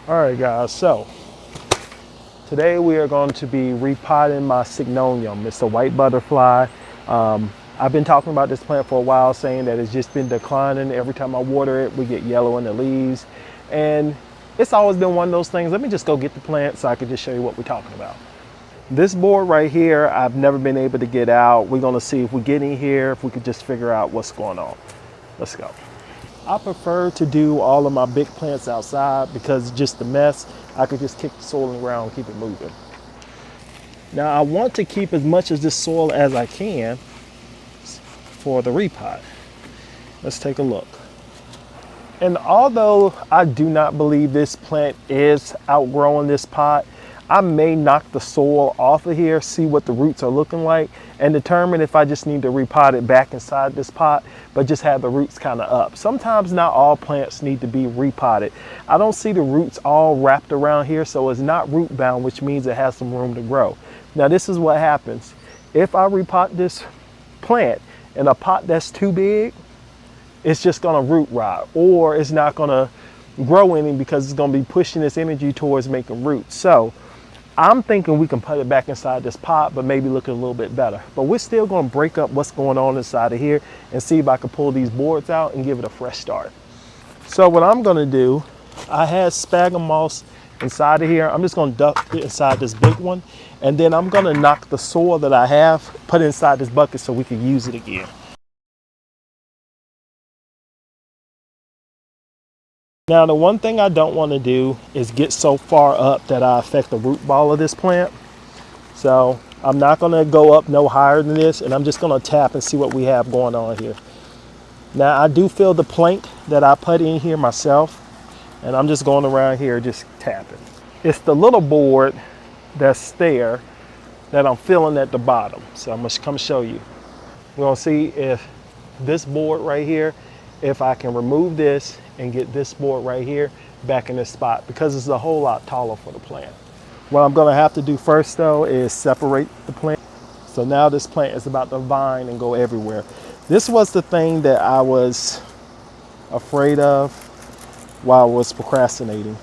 All right, guys, so today we are going to be repotting my Syngonium. It's a white butterfly. I've been talking about this plant for a while, saying that it's just been declining. Every time I water it, we get yellow in the leaves. And it's always been one of those things. Let me just go get the plant so I can just show you what we're talking about. This board right here, I've never been able to get out. We're gonna see if we get in here, if we could just figure out what's going on. Let's go. I prefer to do all of my big plants outside because just the mess, I could just kick the soil in the ground and keep it moving. Now I want to keep as much of this soil as I can for the repot. Let's take a look. And although I do not believe this plant is outgrowing this pot, I may knock the soil off of here, see what the roots are looking like, and determine if I just need to repot it back inside this pot, but just have the roots kind of up. Sometimes not all plants need to be repotted. I don't see the roots all wrapped around here, so it's not root bound, which means it has some room to grow. Now this is what happens. If I repot this plant in a pot that's too big, it's just gonna root rot, or it's not gonna grow any because it's gonna be pushing its energy towards making roots. So I'm thinking we can put it back inside this pot, but maybe look a little bit better. But we're still gonna break up what's going on inside of here and see if I can pull these boards out and give it a fresh start. So what I'm gonna do, I had sphagnum moss inside of here. I'm just gonna duck it inside this big one, and then I'm gonna knock the soil that I have, put it inside this bucket so we can use it again. Now, the one thing I don't want to do is get so far up that I affect the root ball of this plant. So I'm not going to go up no higher than this, and I'm just going to tap and see what we have going on here. Now, I do feel the plank that I put in here myself, and I'm just going around here just tapping. It's the little board that's there that I'm feeling at the bottom. So I'm going to come show you. We're going to see if this board right here, if I can remove this and get this board right here back in this spot, because it's a whole lot taller for the plant. What I'm gonna have to do first though is separate the plant. So now this plant is about to vine and go everywhere. This was the thing that I was afraid of while I was procrastinating.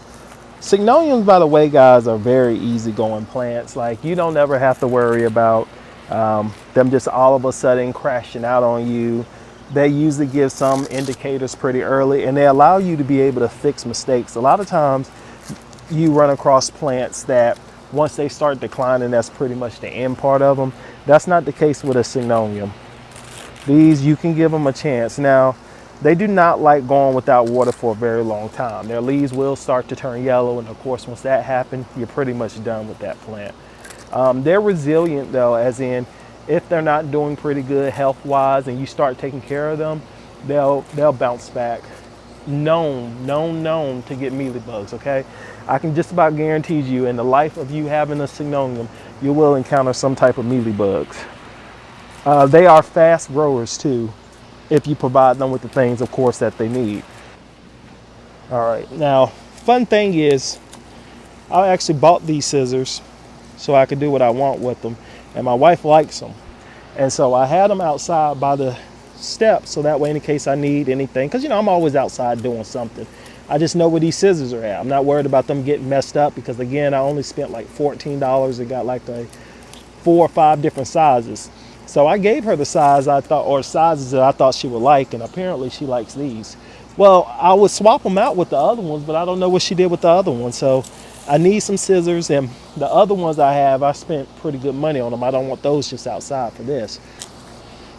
Syngoniums, by the way, guys, are very easygoing plants. Like, you don't ever have to worry about them just all of a sudden crashing out on you. They usually give some indicators pretty early, and they allow you to be able to fix mistakes. A lot of times you run across plants that once they start declining, that's pretty much the end part of them. That's not the case with a Syngonium. These, you can give them a chance. Now, they do not like going without water for a very long time. Their leaves will start to turn yellow, and of course, once that happens, you're pretty much done with that plant. They're resilient though, as in, if they're not doing pretty good health-wise and you start taking care of them, they'll bounce back. Known to get mealybugs, okay? I can just about guarantee you, in the life of you having a Syngonium, you will encounter some type of mealybugs. They are fast growers too, if you provide them with the things, of course, that they need. All right, now, fun thing is, I actually bought these scissors so I could do what I want with them. And my wife likes them. And so I had them outside by the steps, so that way in case I need anything, because I'm always outside doing something. I just know where these scissors are at. I'm not worried about them getting messed up, because again, I only spent like $14. It got like 4 or 5 different sizes. So I gave her the size I thought, or sizes that I thought she would like, and apparently she likes these. Well, I would swap them out with the other ones, but I don't know what she did with the other ones. So I need some scissors, and the other ones I have, I spent pretty good money on them. I don't want those just outside for this.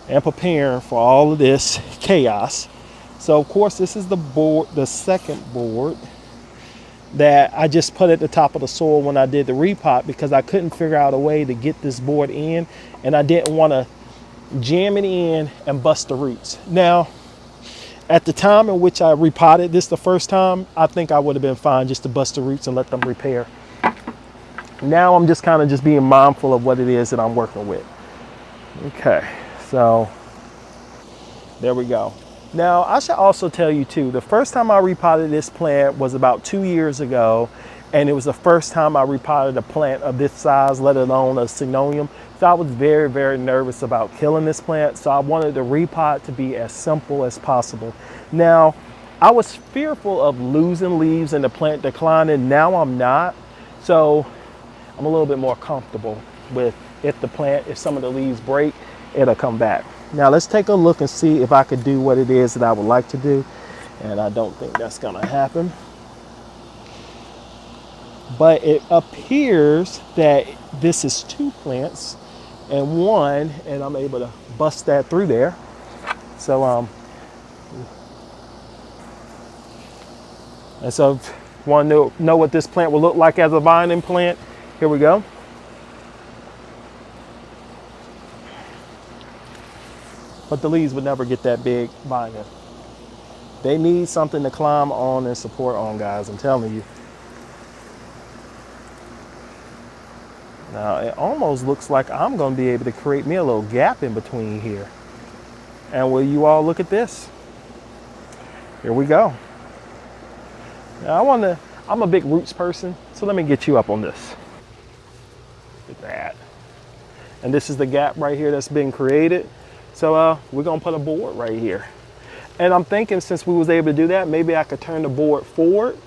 And preparing for all of this chaos. So of course, this is the board, the second board that I just put at the top of the soil when I did the repot, because I couldn't figure out a way to get this board in, and I didn't want to jam it in and bust the roots. Now, at the time in which I repotted this the first time, I think I would have been fine just to bust the roots and let them repair. Now I'm just kind of just being mindful of what it is that I'm working with. Okay, so there we go. Now I should also tell you too, the first time I repotted this plant was about 2 years ago, and it was the first time I repotted a plant of this size, let alone a Syngonium. So I was very, very nervous about killing this plant. So I wanted the repot to be as simple as possible. Now, I was fearful of losing leaves and the plant declining. Now I'm not. So I'm a little bit more comfortable with if some of the leaves break, it'll come back. Now let's take a look and see if I could do what it is that I would like to do. And I don't think that's gonna happen. But it appears that this is 2 plants and 1, and I'm able to bust that through there. So and so if you want to know what this plant will look like as a vining plant, here we go. But the leaves would never get that big vining. They need something to climb on and support on, guys, I'm telling you. Now it almost looks like I'm going to be able to create me a little gap in between here. And will you all look at this? Here we go. Now I'm a big roots person, so let me get you up on this. Look at that. And this is the gap right here that's been created. So we're gonna put a board right here. And I'm thinking since we was able to do that, maybe I could turn the board forward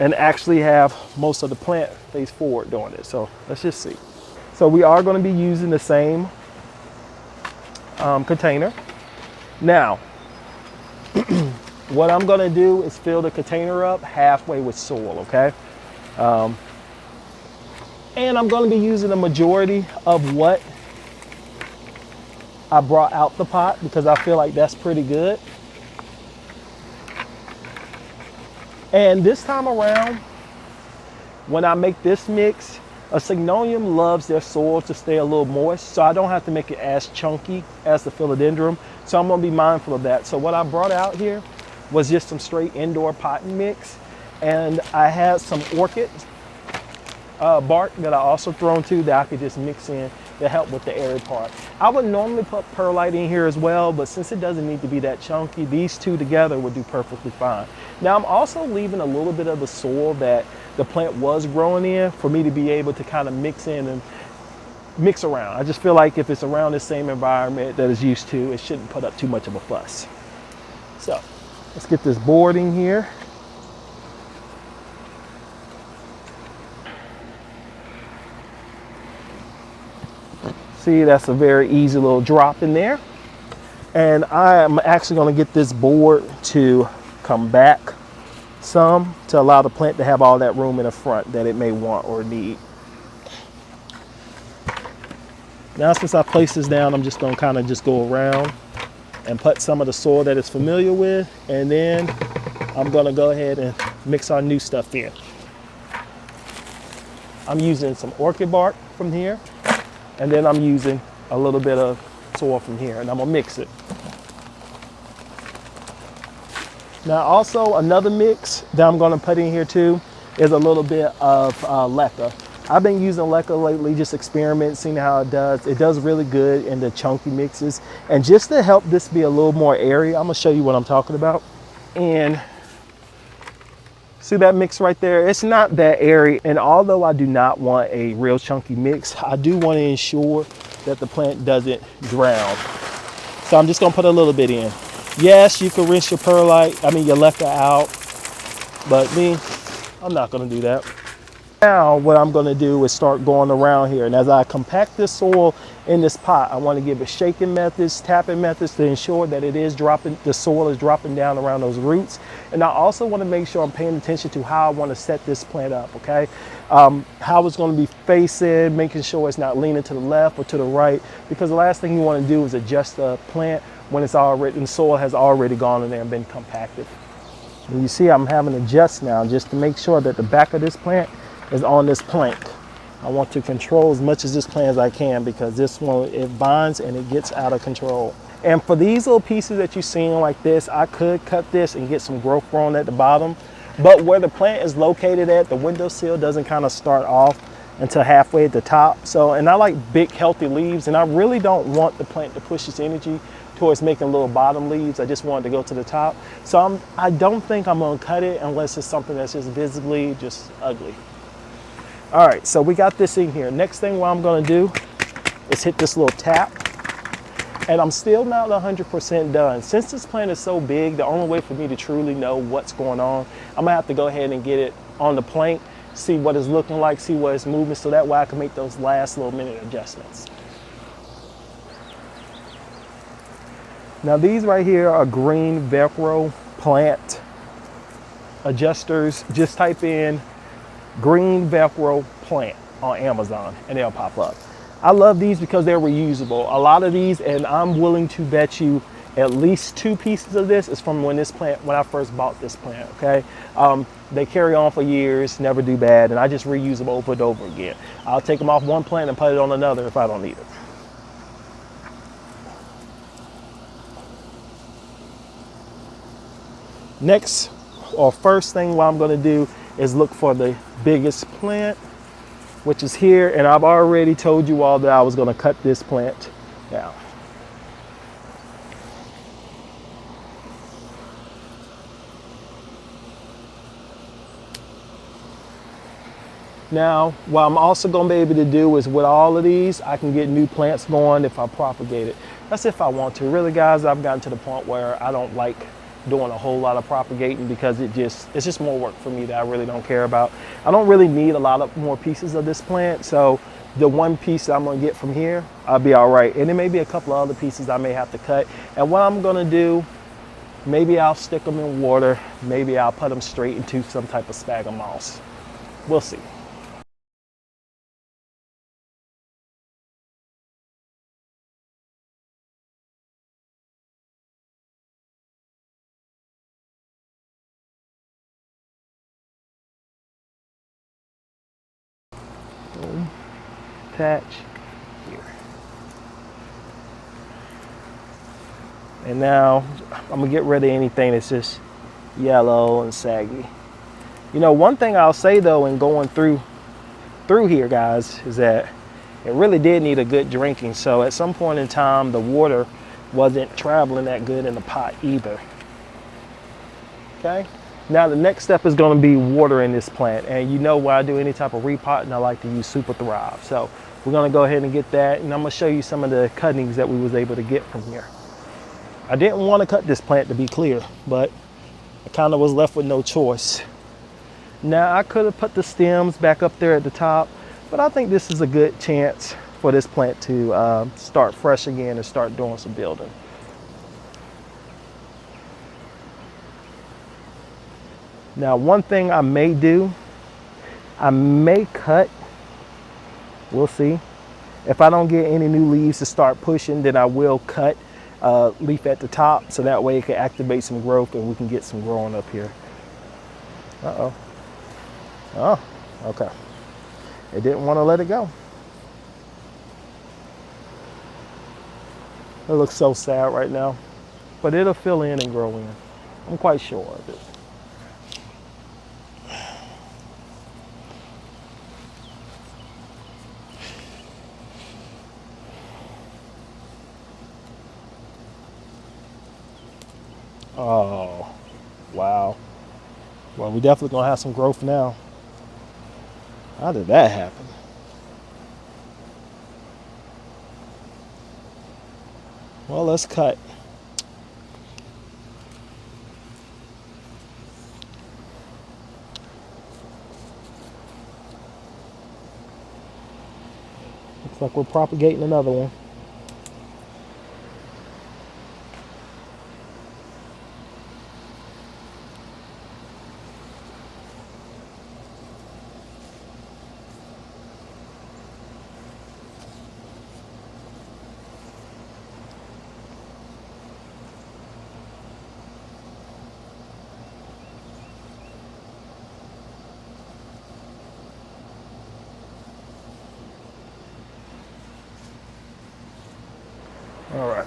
and actually have most of the plant face forward doing it. So let's just see. So we are gonna be using the same container. Now, what I'm gonna do is fill the container up halfway with soil, okay? And I'm gonna be using the majority of what I brought out the pot because I feel like that's pretty good. And this time around, when I make this mix, a Syngonium loves their soil to stay a little moist, so I don't have to make it as chunky as the philodendron. So I'm gonna be mindful of that. So what I brought out here was just some straight indoor potting mix. And I had some orchid bark that I also thrown to that I could just mix in to help with the airy part. I would normally put perlite in here as well, but since it doesn't need to be that chunky, these two together would do perfectly fine. Now I'm also leaving a little bit of the soil that the plant was growing in for me to be able to kind of mix in and mix around. I just feel like if it's around the same environment that it's used to, it shouldn't put up too much of a fuss. So let's get this board in here. See, that's a very easy little drop in there. And I am actually going to get this board to come back some to allow the plant to have all that room in the front that it may want or need. Now, since I placed this down, I'm just going to kind of just go around and put some of the soil that it's familiar with. And then I'm going to go ahead and mix our new stuff in. I'm using some orchid bark from here. And then I'm using a little bit of soil from here, and I'm gonna mix it. Now also another mix that I'm gonna put in here too is a little bit of leca. I've been using leca lately, just experimenting, seeing how it does. It does really good in the chunky mixes. And just to help this be a little more airy, I'm gonna show you what I'm talking about. And see that mix right there? It's not that airy. And although I do not want a real chunky mix, I do want to ensure that the plant doesn't drown. So I'm just gonna put a little bit in. Yes, you can rinse your your leca out, but me, I'm not gonna do that. Now what I'm gonna do is start going around here. And as I compact this soil in this pot, I want to give it shaking methods, tapping methods to ensure that the soil is dropping down around those roots. And I also want to make sure I'm paying attention to how I want to set this plant up, okay? How it's going to be facing, making sure it's not leaning to the left or to the right, because the last thing you want to do is adjust the plant when the soil has already gone in there and been compacted. And you see I'm having to adjust now just to make sure that the back of this plant is on this plank. I want to control as much of this plant as I can because this one, it vines and it gets out of control. And for these little pieces that you're seeing like this, I could cut this and get some growth growing at the bottom. But where the plant is located at, the windowsill doesn't kind of start off until halfway at the top. So, and I like big healthy leaves, and I really don't want the plant to push its energy towards making little bottom leaves. I just want it to go to the top. So I don't think I'm gonna cut it unless it's something that's just visibly just ugly. All right, so we got this in here. Next thing what I'm gonna do is hit this little tap. And I'm still not 100% done. Since this plant is so big, the only way for me to truly know what's going on, I'm gonna have to go ahead and get it on the plank, see what it's looking like, see what it's moving, so that way I can make those last little minute adjustments. Now these right here are green Velcro plant adjusters. Just type in green Velcro plant on Amazon and they'll pop up. I love these because they're reusable. A lot of these, and I'm willing to bet you at least 2 pieces of this is from when I first bought this plant, okay? They carry on for years, never do bad, and I just reuse them over and over again. I'll take them off one plant and put it on another if I don't need it. Next, or first thing what I'm gonna do is look for the biggest plant, which is here, and I've already told you all that I was gonna cut this plant down. Now, what I'm also gonna be able to do is with all of these, I can get new plants going if I propagate it. That's if I want to. Really, guys, I've gotten to the point where I don't like doing a whole lot of propagating because it's just more work for me that I really don't care about. I don't really need a lot of more pieces of this plant, so the one piece that I'm gonna get from here, I'll be all right. And there may be a couple of other pieces I may have to cut. And what I'm gonna do, maybe I'll stick them in water, maybe I'll put them straight into some type of sphagnum moss. We'll see. Attach here. And now I'm gonna get rid of anything that's just yellow and saggy. You know, one thing I'll say though, in going through here, guys, is that it really did need a good drinking. So at some point in time, the water wasn't traveling that good in the pot either. Okay. Now the next step is going to be watering this plant, and you know when I do any type of repotting, I like to use Super Thrive. So we're going to go ahead and get that, and I'm going to show you some of the cuttings that we was able to get from here. I didn't want to cut this plant, to be clear, but I kind of was left with no choice. Now I could have put the stems back up there at the top, but I think this is a good chance for this plant to start fresh again and start doing some building. Now, one thing I may do, I may cut, we'll see. If I don't get any new leaves to start pushing, then I will cut a leaf at the top, so that way it can activate some growth and we can get some growing up here. Uh-oh. Oh, okay. It didn't want to let it go. It looks so sad right now, but it'll fill in and grow in. I'm quite sure of it. Oh, wow. Well, we definitely gonna have some growth now. How did that happen? Well, let's cut. Looks like we're propagating another one. All right.